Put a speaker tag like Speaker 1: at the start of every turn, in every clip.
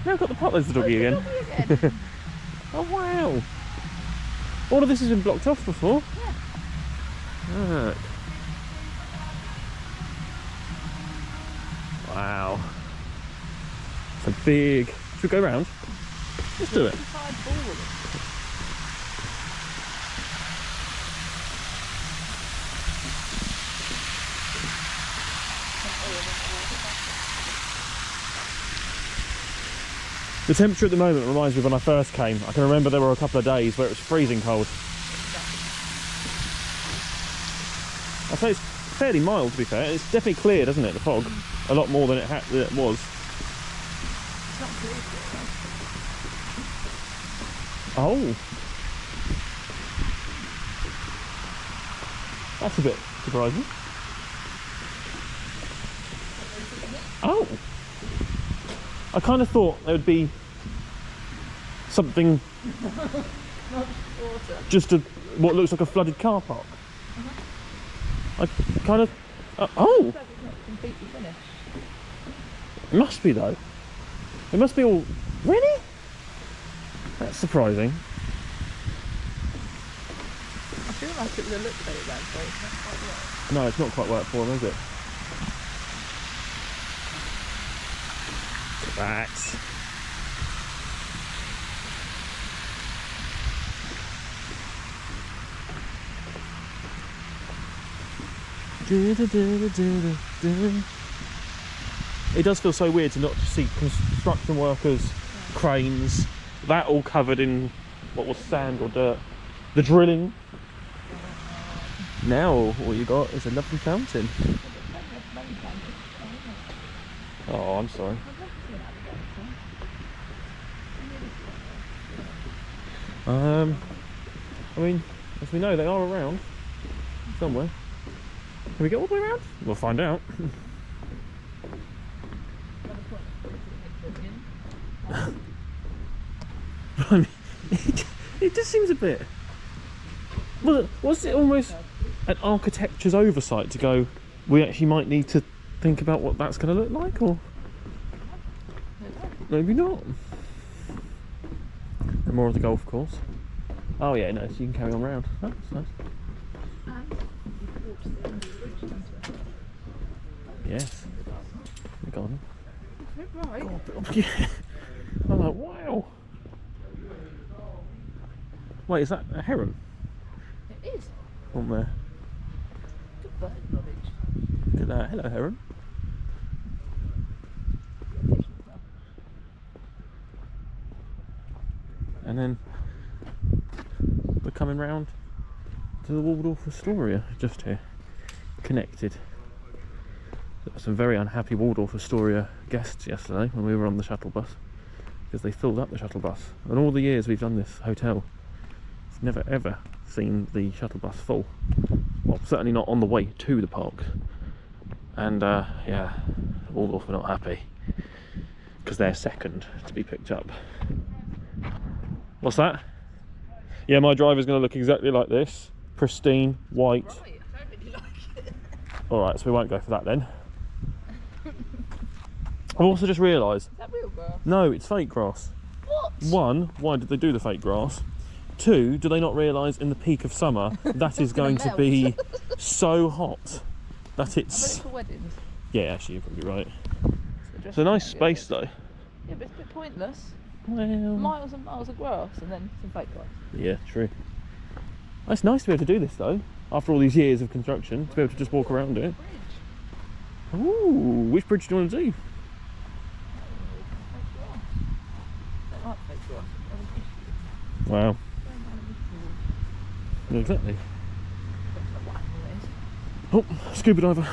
Speaker 1: Now I've got the pot. There's the doggy again.
Speaker 2: again.
Speaker 1: Oh wow! All of this has been blocked off before.
Speaker 2: Yeah.
Speaker 1: Look. Wow. It's a big... Should we go round? Let's do it. The temperature at the moment reminds me of when I first came. I can remember there were a couple of days where it was freezing cold. I'd say it's fairly mild, to be fair. It's definitely clear, doesn't it, the fog? A lot more than it was.
Speaker 2: It's not clear.
Speaker 1: Oh. That's a bit surprising. Oh. I kind of thought there would be something, just what looks like a flooded car park. I kind of, oh!
Speaker 2: It's not completely finished.
Speaker 1: It must be though. It must be all, really? That's surprising.
Speaker 2: I feel like it would have looked like that, but it's not quite right.
Speaker 1: No, it's not quite worked for them, is it? That. It does feel so weird to not see construction workers, cranes, that all covered in what was sand or dirt. The drilling. Now all you got is a lovely fountain. Oh, I'm sorry. I mean, as we know, they are around somewhere. Can we get all the way around? We'll find out. I mean, it just seems a bit. Well, was it almost an architecture's oversight to go? We actually might need to think about what that's going to look like, or maybe not. And more of the golf course. Oh yeah, no, so you can carry on round. Oh, that's nice. Yes. The garden.
Speaker 2: Right.
Speaker 1: God, yeah. I'm like, wow. Wait, is that a heron?
Speaker 2: It is.
Speaker 1: On there.
Speaker 2: Good bird knowledge.
Speaker 1: Look at that. Hello, heron. And then we're coming round to the Waldorf Astoria just here, connected. There were some very unhappy Waldorf Astoria guests yesterday when we were on the shuttle bus, because they filled up the shuttle bus. And all the years we've done this hotel, it's never ever seen the shuttle bus full. Well, certainly not on the way to the park. And yeah, Waldorf were not happy because they're second to be picked up. What's that? Yeah, my driver's going to look exactly like this. Pristine, white.
Speaker 2: Right, I don't really like it.
Speaker 1: Alright, so we won't go for that then. I've also just realised...
Speaker 2: Is that real grass?
Speaker 1: No, it's fake grass.
Speaker 2: What?
Speaker 1: One, why did they do the fake grass? Two, do they not realise in the peak of summer that is going to be so hot that it's...
Speaker 2: For weddings.
Speaker 1: Yeah, actually, you're probably right.
Speaker 2: So
Speaker 1: It's a nice space though.
Speaker 2: Yeah, but it's a bit pointless.
Speaker 1: Well...
Speaker 2: Miles and miles of grass and then some fake grass.
Speaker 1: Yeah, true. It's nice to be able to do this though, after all these years of construction, to be able to just walk around it.
Speaker 2: Bridge.
Speaker 1: Ooh, which bridge do you want to do?
Speaker 2: Don't like fake grass.
Speaker 1: Wow. Exactly. Oh, scuba diver.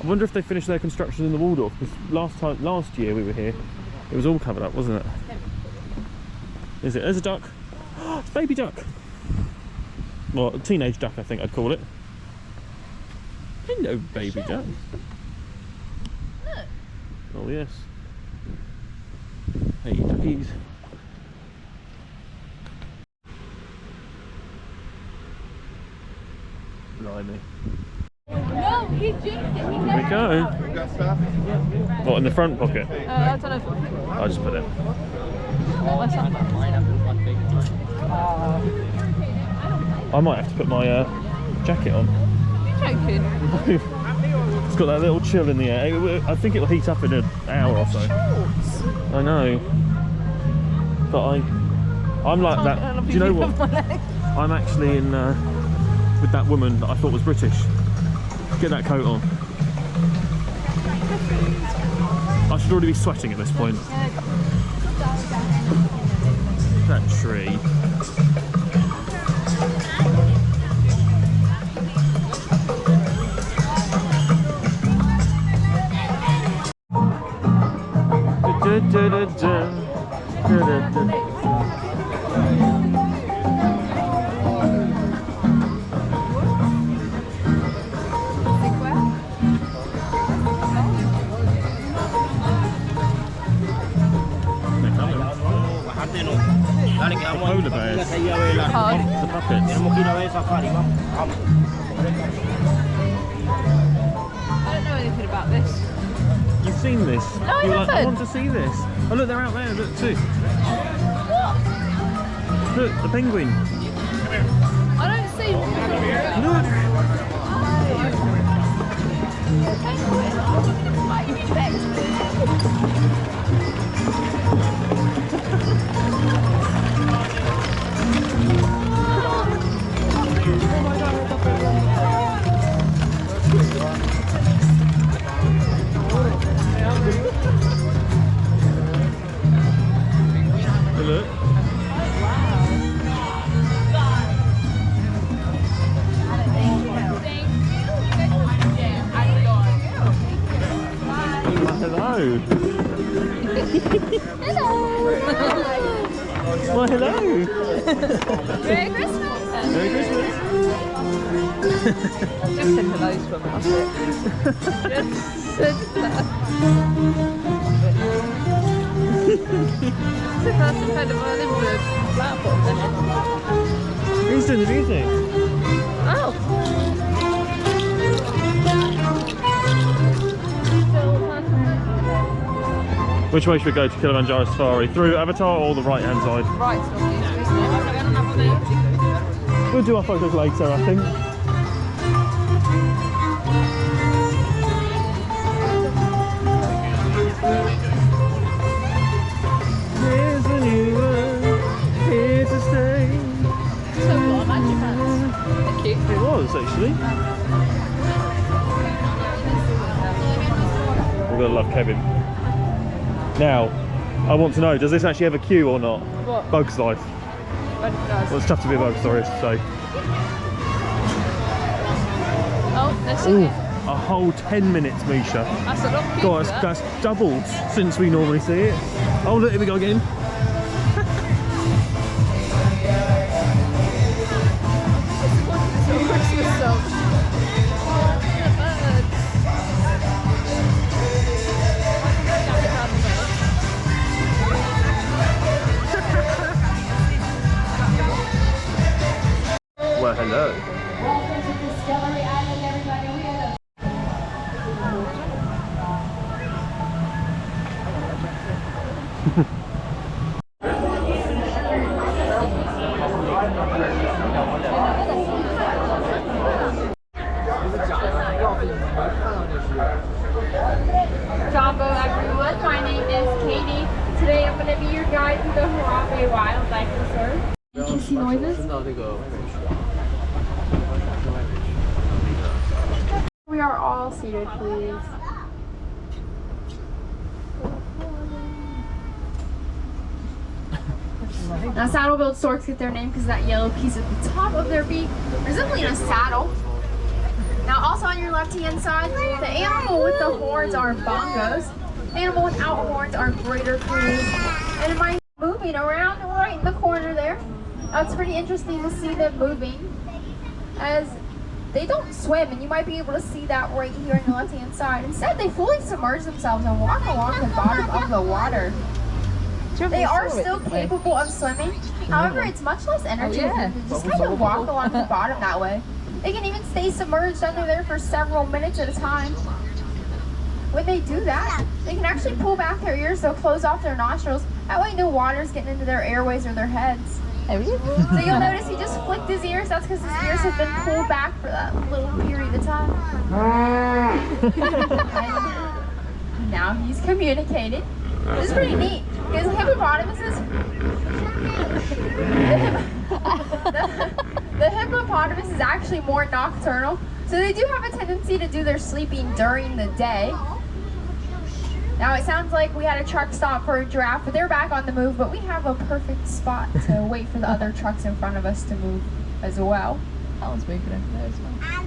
Speaker 1: I wonder if they finished their construction in the Waldorf, because last year we were here, it was all covered up, wasn't it? Is it? There's a duck. It's a baby duck. Well, a teenage duck, I think I'd call it. Hello, baby duck.
Speaker 2: Look.
Speaker 1: Oh yes. Hey, duckies. behind me.
Speaker 2: No, he jinked it.
Speaker 1: Here we go. What, in the front pocket?
Speaker 2: I don't know.
Speaker 1: I'll just put it.
Speaker 2: What's that?
Speaker 1: I might have to put my jacket on.
Speaker 2: You're joking.
Speaker 1: It's got that little chill in the air. I think it'll heat up in an hour or so. I know. But I'm like that. Do you know what? I'm actually in with that woman that I thought was British. Get that coat on. I should already be sweating at this point. That tree. Polar bears. The puppets.
Speaker 2: I don't know anything about this.
Speaker 1: You've seen this?
Speaker 2: No, I
Speaker 1: You're like, I
Speaker 2: haven't.
Speaker 1: want to see this. Oh look, they're out there. Look too. Look, the penguin.
Speaker 2: I don't see what
Speaker 1: Look. Look. Hello. Well, hello.
Speaker 2: Merry Christmas.
Speaker 1: Merry Christmas.
Speaker 2: Just said hello to him, that's it. Just said hello. It's the person kind of violin with a platform, isn't it?
Speaker 1: Who's doing the music?
Speaker 2: Oh.
Speaker 1: Which way should we go to Kilimanjaro Safari? Through Avatar or the right hand side?
Speaker 2: Right, it's not easy, isn't it?
Speaker 1: We'll do our photos later, I think. Here's a new one, here to stay.
Speaker 2: So what, magic hands? Thank you.
Speaker 1: It was actually. We're gonna love Kevin. Now, I want to know, does this actually have a queue or not?
Speaker 2: What?
Speaker 1: Bug's Life. Well, it's tough to be a bug, sorry to say.
Speaker 2: Oh, let's see.
Speaker 1: Ooh, a whole 10 minutes, Misha.
Speaker 2: That's a lot of
Speaker 1: God, that's doubled since we normally see it. Oh look, here we go again.
Speaker 2: Christmas song.
Speaker 1: Well, hello.
Speaker 3: Welcome to Discovery Island, everybody. We have
Speaker 4: Jumbo everyone, my name is Katie. Today I'm going to be your guide through the Harambe Wildlife Reserve. Can you see noises? We are all seated, please. Now saddle-billed storks get their name because that yellow piece at the top of their beak, resembling a saddle. Now also on your left-hand side, the animal with the horns are bongos. The animal without horns are greater crows. And it might be moving around right in the corner there. It's pretty interesting to see them moving as they don't swim, and you might be able to see that right here on the left-hand side. Instead, they fully submerge themselves and walk along the bottom of the water. They are still capable of swimming. However, it's much less energy to just kind of walk along the bottom that way. They can even stay submerged under there for several minutes at a time. When they do that, they can actually pull back their ears, they'll close off their nostrils. That way no water's getting into their airways or their heads.
Speaker 2: There he is.
Speaker 4: So you'll notice he just flicked his ears. That's because his ears have been pulled back for that little period of time. And now he's communicated. This is pretty neat. Because hippopotamuses, the hippopotamus is actually more nocturnal. So they do have a tendency to do their sleeping during the day. Now it sounds like we had a truck stop for a giraffe, but they're back on the move, but we have a perfect spot to wait for the other trucks in front of us to move as well.
Speaker 2: That one's moving over there as well.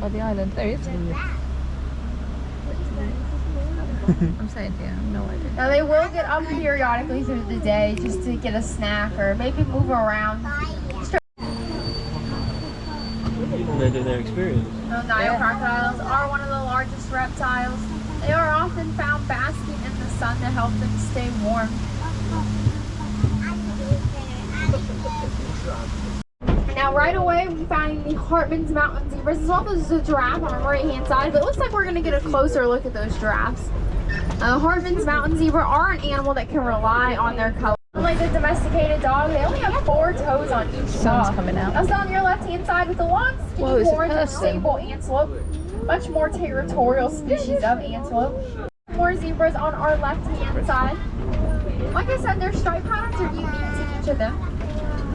Speaker 2: Oh, the island. There he is. I'm saying, yeah, I have no idea.
Speaker 4: Now they will get up periodically through the day just to get a snack or maybe move around.
Speaker 1: They do their experience.
Speaker 4: Those Nile crocodiles are one of the largest reptiles. They are often found basking in the sun to help them stay warm. Now right away we found the Hartman's mountain zebras as well as a giraffe on our right hand side, but it looks like we're going to get a closer look at those giraffes. Hartman's mountain zebra are an animal that can rely on their color. Unlike the domesticated dog, they only have 4 toes on each paw.
Speaker 2: Sun's coming out.
Speaker 4: That's on your left hand side with the long skinny horns of sable antelope. Much more territorial species of antelope. More zebras on our left hand side. Like I said, their stripe patterns are unique to each of them.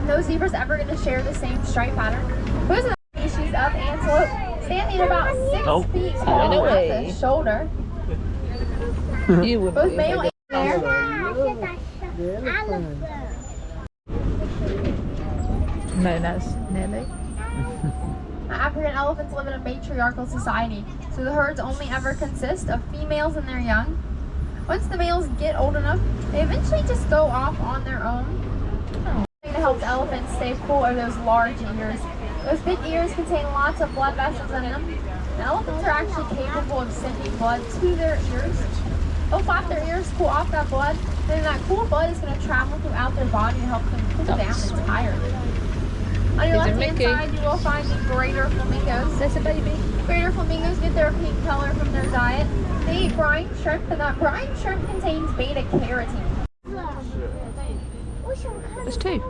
Speaker 4: No zebra's ever going to share the same stripe pattern. Most of the species of antelope standing about 6 feet tall at the shoulder.
Speaker 2: You would
Speaker 4: Both
Speaker 2: be
Speaker 4: male and female.
Speaker 2: known as Nelly.
Speaker 4: African elephants live in a matriarchal society, so the herds only ever consist of females and their young. Once the males get old enough, they eventually just go off on their own. To help the elephants stay full of those large ears. Those big ears contain lots of blood vessels in them. The elephants are actually capable of sending blood to their ears. They'll flap their ears, cool off that blood, then that cool blood is going to travel throughout their body to help them cool down entirely. On your left hand side, you will find the greater flamingos.
Speaker 2: There's a baby.
Speaker 4: Greater flamingos get their pink color from their diet. They eat brine shrimp, and that brine shrimp contains beta carotene.
Speaker 2: There's 2.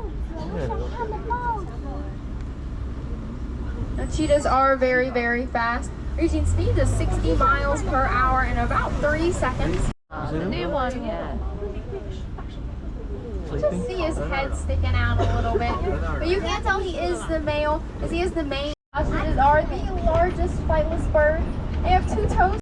Speaker 4: Now, cheetahs are very, very fast, reaching speeds of 60 miles per hour in about 3 seconds.
Speaker 2: The new one, yeah.
Speaker 4: Just see his head sticking out a little bit. But you can't tell he is the male, as he is the male. Ostriches are the largest flightless bird. They have 2 toes.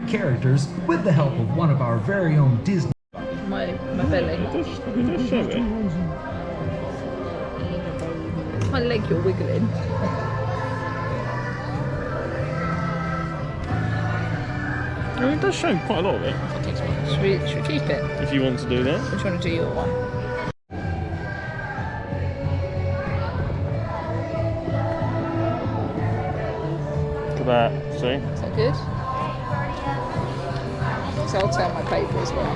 Speaker 5: Characters with the help of one of our very own Disney.
Speaker 2: My belly.
Speaker 1: Just show it.
Speaker 2: My leg you're wiggling.
Speaker 1: I mean, it does show quite a lot of it.
Speaker 2: Should we keep it?
Speaker 1: If you want to do that.
Speaker 2: Which one to do your one?
Speaker 1: Look at that, see?
Speaker 2: Is that good? So I'll turn my paper as well.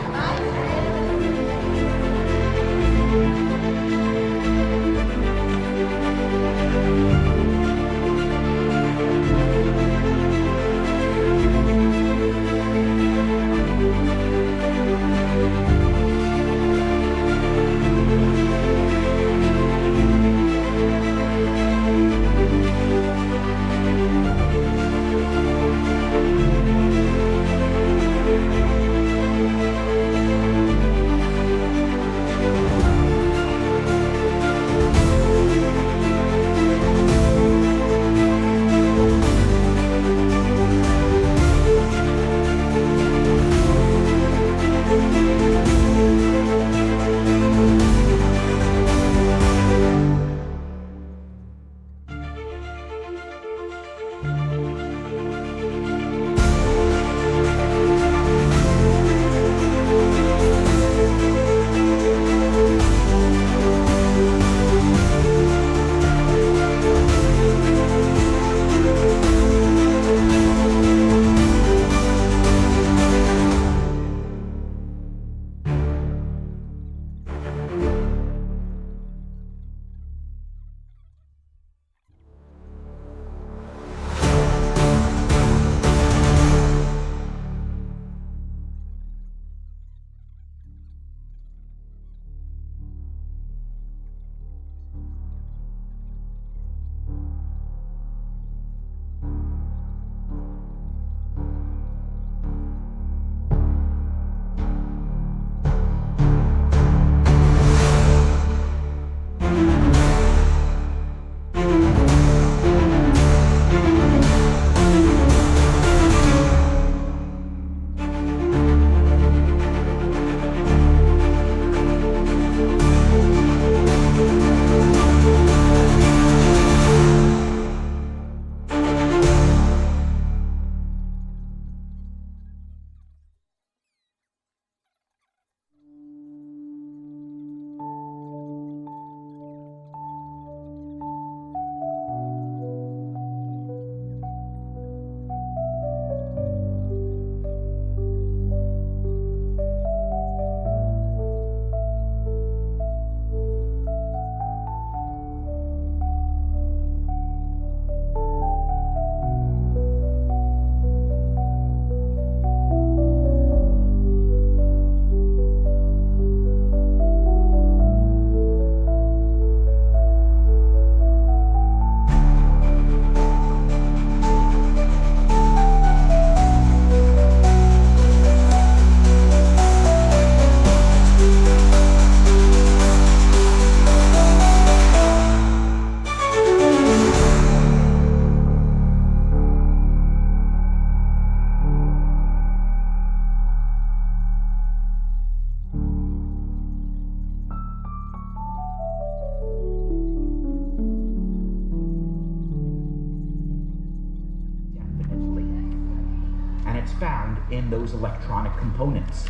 Speaker 6: in those electronic components.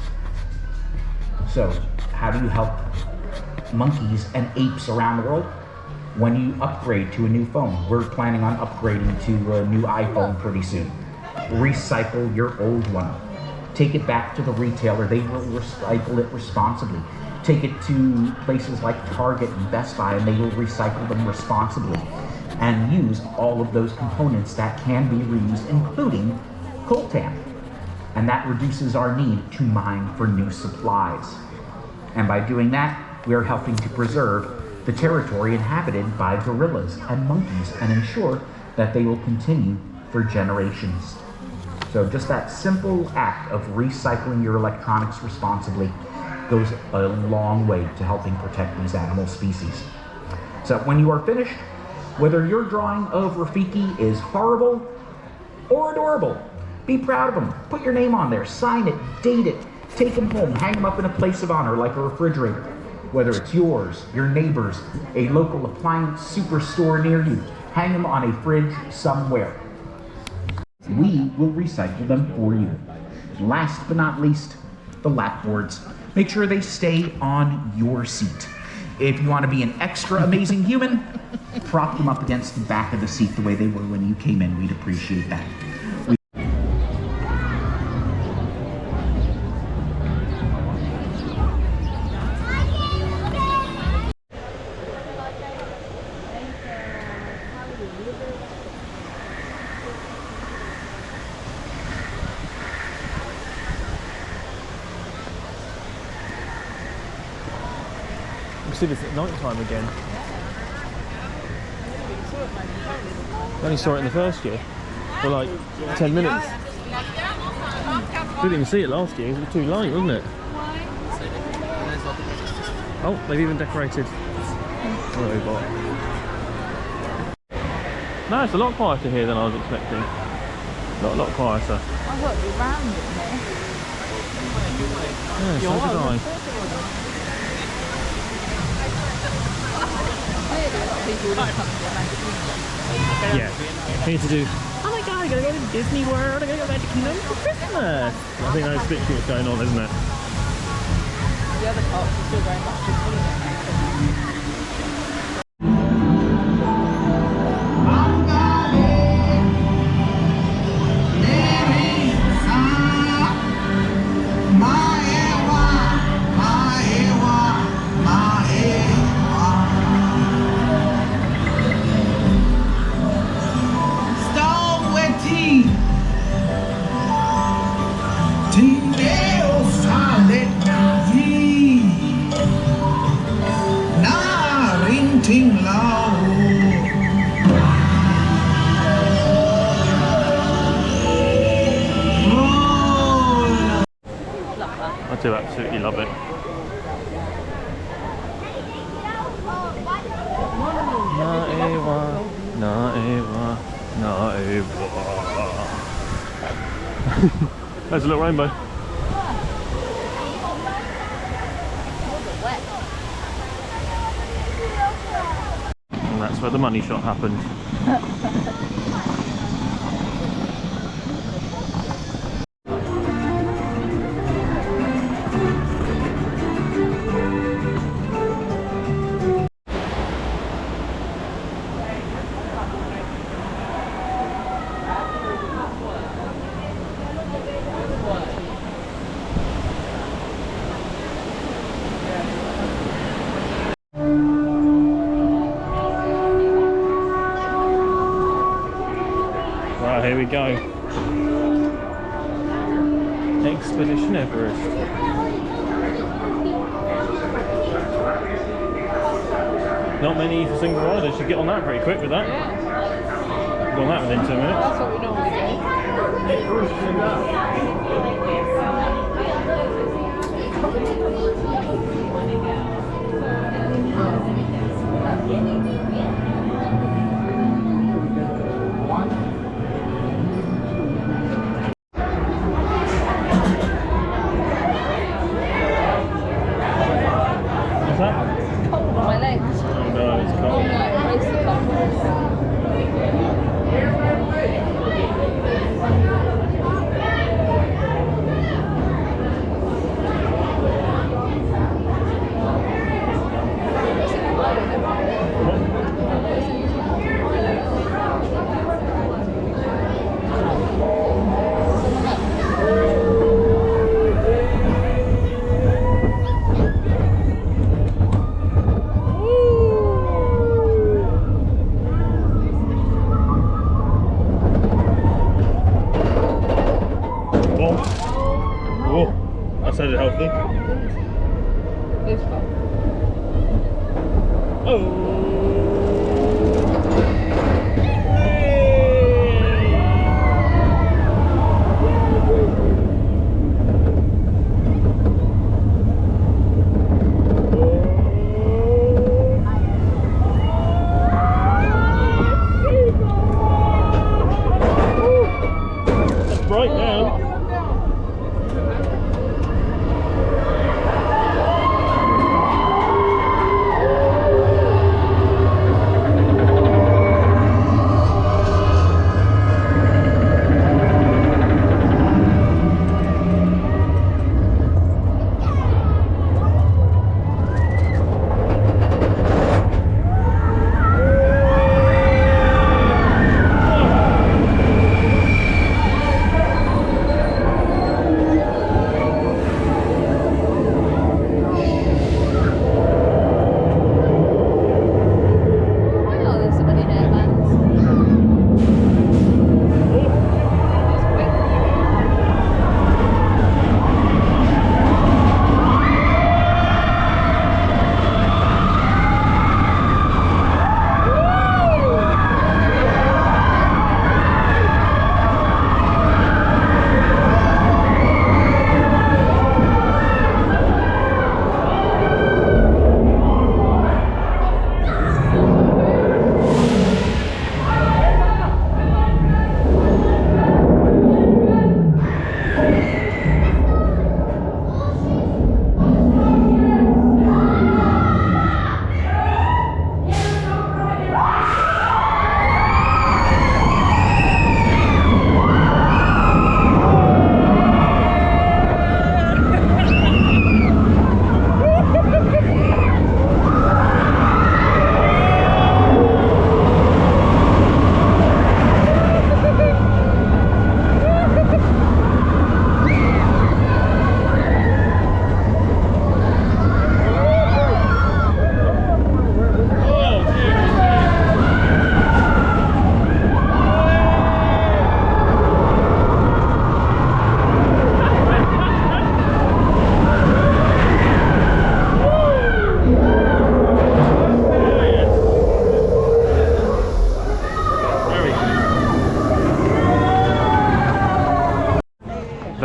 Speaker 6: So, how do you help monkeys and apes around the world? When you upgrade to a new phone, we're planning on upgrading to a new iPhone pretty soon. Recycle your old one. Take it back to the retailer. They will recycle it responsibly. Take it to places like Target and Best Buy, and they will recycle them responsibly. And use all of those components that can be reused, including coltan. And that reduces our need to mine for new supplies. And by doing that, we are helping to preserve the territory inhabited by gorillas and monkeys and ensure that they will continue for generations. So just that simple act of recycling your electronics responsibly goes a long way to helping protect these animal species. So when you are finished, whether your drawing of Rafiki is horrible or adorable, be proud of them. Put your name on there, sign it, date it, take them home, hang them up in a place of honor like a refrigerator. Whether it's yours, your neighbor's, a local appliance superstore near you, hang them on a fridge somewhere. We will recycle them for you. Last but not least, the lap boards. Make sure they stay on your seat. If you want to be an extra amazing human, prop them up against the back of the seat the way they were when you came in. We'd appreciate that.
Speaker 1: We'll see this at night time again. I only saw it in the first year for like 10 minutes. Didn't even see it last year, it was too late, wasn't it? Oh, they've even decorated a robot. No, it's a lot quieter here than I was expecting. A lot quieter.
Speaker 2: I thought it'd be round in here.
Speaker 1: Yeah, so did I. Yeah, we need to do, oh my god, I gotta go to Disneyworld, I gotta go back to Kingdom for Christmas. I think that's literally what's going on, isn't it?
Speaker 2: The other parts are still very much just
Speaker 1: I do absolutely love it. There's a little rainbow. And that's where the money shot happened. Right, here we go. Expedition Everest. Not many for single riders. You get on that pretty quick with that.
Speaker 2: yeah.
Speaker 1: Got on that within 2 minutes.
Speaker 2: That's what we normally
Speaker 1: What's that?
Speaker 2: cold on my legs.
Speaker 1: Oh no, it's
Speaker 2: Oh
Speaker 1: cold.
Speaker 2: no, race the cold.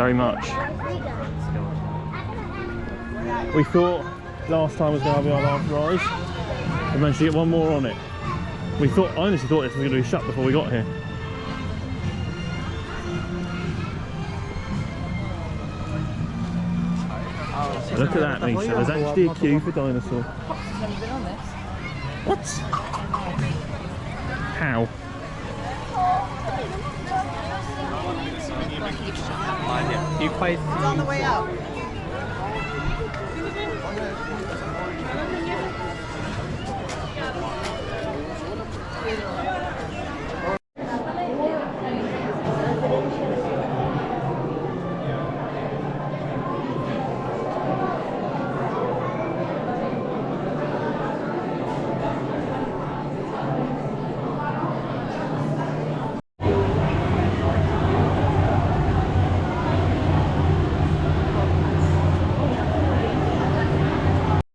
Speaker 1: very much. We thought last time was going to be our last rise. We managed to get one more on it. I honestly thought this was going to be shut before we got here. Look at that, Misha. There's actually a queue for dinosaurs.
Speaker 2: I've never been on this.
Speaker 1: What? How?
Speaker 7: You played.
Speaker 2: It's on the way out.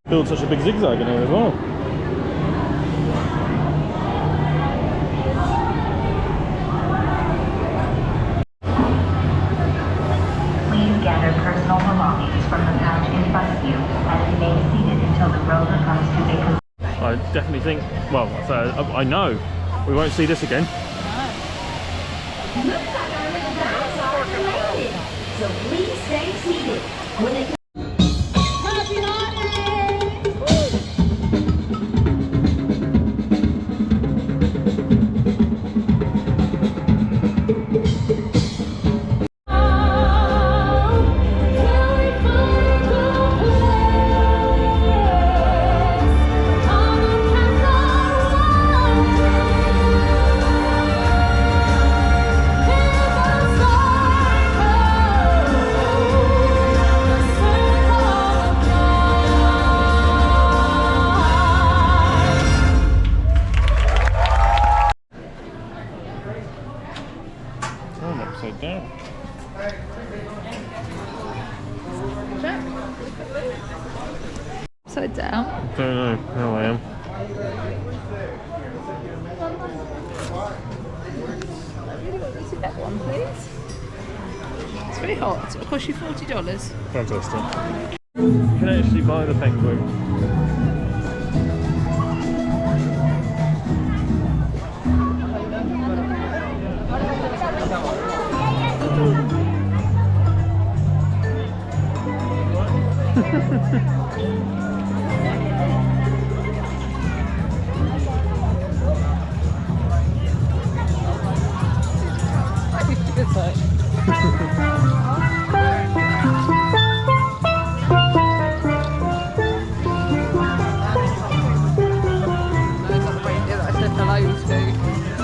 Speaker 1: Build such a big zigzag in here as well.
Speaker 8: Please gather personal belongings from the pouch in front of you and remain seated until the rover comes to a conclusion.
Speaker 1: I definitely think, well, I know we won't see this again.
Speaker 3: Looks like our little dinosaurs are landed. So please stay seated. When they Happy holidays!
Speaker 1: Oh, I'm upside down.
Speaker 2: Upside down.
Speaker 1: I don't know how I am.
Speaker 2: You see that one, please? It's very hot. It'll cost you $40.
Speaker 1: Fantastic. You can actually buy the penguin.
Speaker 2: It's like... No, it's not the reindeer that I said hello to.